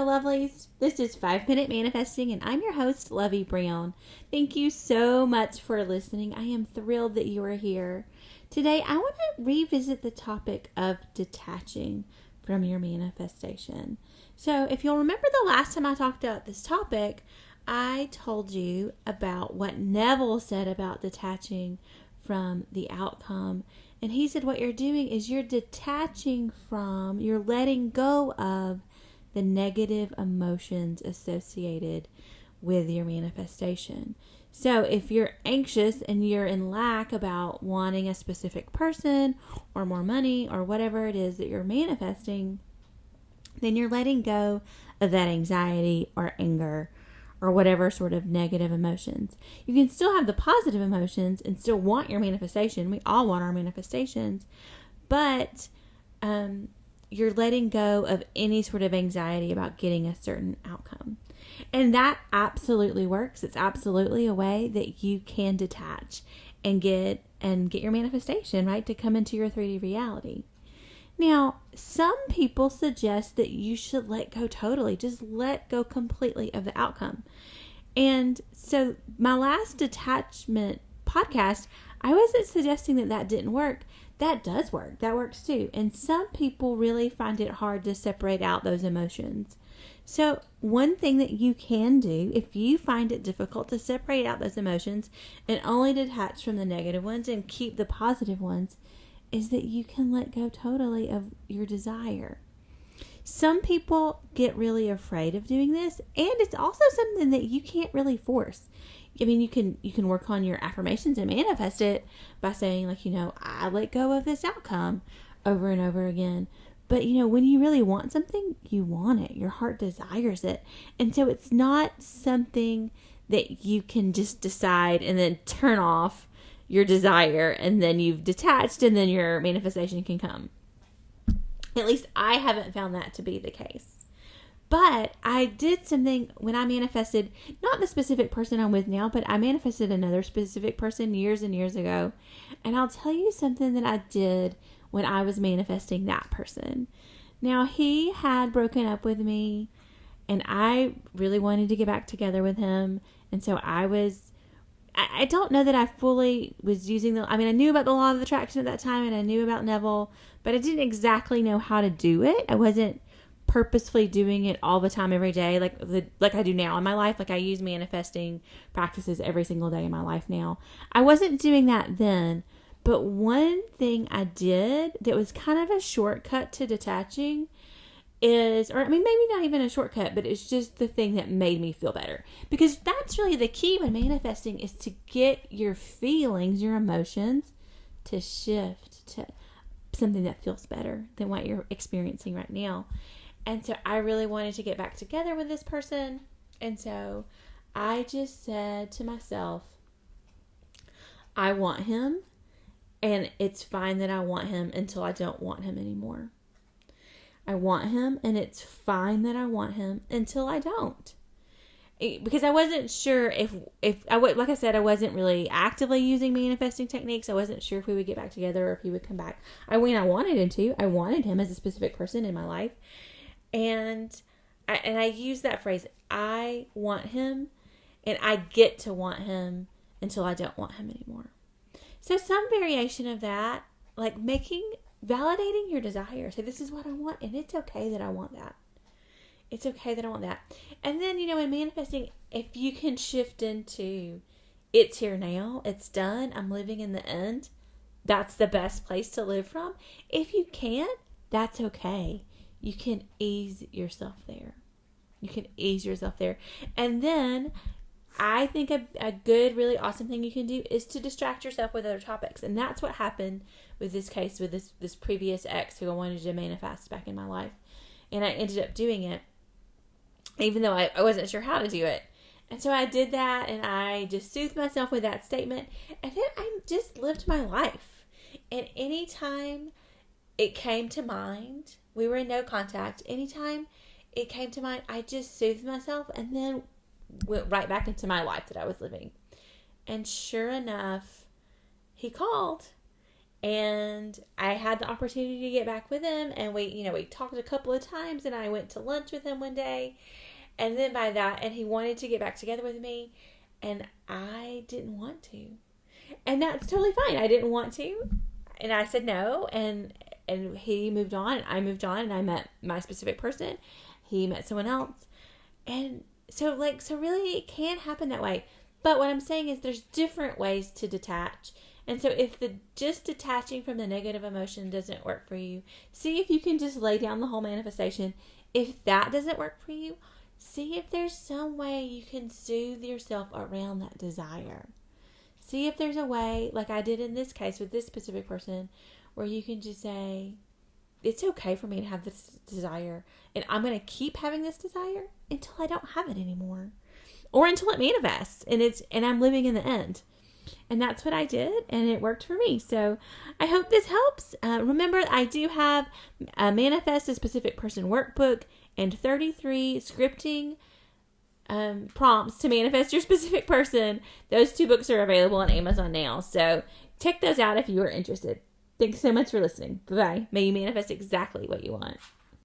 lovelies. This is 5 Minute Manifesting, and I'm your host, Lovey Brown. Thank you so much for listening. I am thrilled that you are here. Today, I want to revisit the topic of detaching from your manifestation. So, if you'll remember the last time I talked about this topic, I told you about what Neville said about detaching from the outcome. And he said what you're doing is you're detaching from, you're letting go of the negative emotions associated with your manifestation. So if you're anxious and you're in lack about wanting a specific person or more money or whatever it is that you're manifesting, then you're letting go of that anxiety or anger or whatever sort of negative emotions. You can still have the positive emotions and still want your manifestation. We all want our manifestations, but you're letting go of any sort of anxiety about getting a certain outcome. And that absolutely works. It's absolutely a way that you can detach and get your manifestation, right, to come into your 3D reality. Now, some people suggest that you should let go totally. Just let go completely of the outcome. And so my last detachment podcast, I wasn't suggesting that didn't work. That does work. That works too. And some people really find it hard to separate out those emotions. So one thing that you can do, if you find it difficult to separate out those emotions and only detach from the negative ones and keep the positive ones, is that you can let go totally of your desire. Some people get really afraid of doing this, and it's also something that you can't really force. I mean, you can work on your affirmations and manifest it by saying, like, I let go of this outcome over and over again. But, when you really want something, you want it. Your heart desires it. And so it's not something that you can just decide and then turn off your desire, and then you've detached, and then your manifestation can come. At least I haven't found that to be the case. But I did something when I manifested, not the specific person I'm with now, but I manifested another specific person years and years ago. And I'll tell you something that I did when I was manifesting that person. Now, he had broken up with me, and I really wanted to get back together with him. And so I don't know that I fully was using I mean, I knew about the law of attraction at that time, and I knew about Neville, but I didn't exactly know how to do it. I wasn't purposefully doing it all the time, every day, like I do now in my life. Like, I use manifesting practices every single day in my life now. I wasn't doing that then, but one thing I did that was kind of a shortcut to detaching maybe not even a shortcut, but it's just the thing that made me feel better. Because that's really the key when manifesting, is to get your feelings, your emotions, to shift to something that feels better than what you're experiencing right now. And so I really wanted to get back together with this person. And so I just said to myself, I want him, and it's fine that I want him until I don't want him anymore. I want him, and it's fine that I want him until I don't. Because I wasn't sure if like I said, I wasn't really actively using manifesting techniques. I wasn't sure if we would get back together or if he would come back. I wanted him to. I wanted him as a specific person in my life. And I use that phrase, I want him, and I get to want him until I don't want him anymore. So some variation of that, like validating your desire. Say, this is what I want, and it's okay that I want that. It's okay that I want that. And then, in manifesting, if you can shift into, it's here now, it's done, I'm living in the end, that's the best place to live from. If you can't, that's okay. You can ease yourself there. And then I think a good, really awesome thing you can do is to distract yourself with other topics. And that's what happened with this case, with this previous ex who I wanted to manifest back in my life. And I ended up doing it, even though I wasn't sure how to do it. And so I did that, and I just soothed myself with that statement. And then I just lived my life. And anytime it came to mind, we were in no contact. Anytime it came to mind, I just soothed myself and then went right back into my life that I was living. And sure enough, he called, And I had the opportunity to get back with him, and we talked a couple of times, and I went to lunch with him one day. And then and he wanted to get back together with me, and I didn't want to. And that's totally fine. I didn't want to. And I said no, and he moved on, and I moved on, and I met my specific person. He met someone else. And so really it can happen that way. But what I'm saying is there's different ways to detach. And so if just detaching from the negative emotion doesn't work for you, see if you can just lay down the whole manifestation. If that doesn't work for you, see if there's some way you can soothe yourself around that desire. See if there's a way, like I did in this case with this specific person, where you can just say, it's okay for me to have this desire, and I'm going to keep having this desire until I don't have it anymore, or until it manifests and I'm living in the end. And that's what I did, and it worked for me. So I hope this helps. Remember, I do have a Manifest a Specific Person workbook and 33 scripting prompts to manifest your specific person. Those 2 books are available on Amazon now. So check those out if you are interested. Thanks so much for listening. Bye-bye. May you manifest exactly what you want.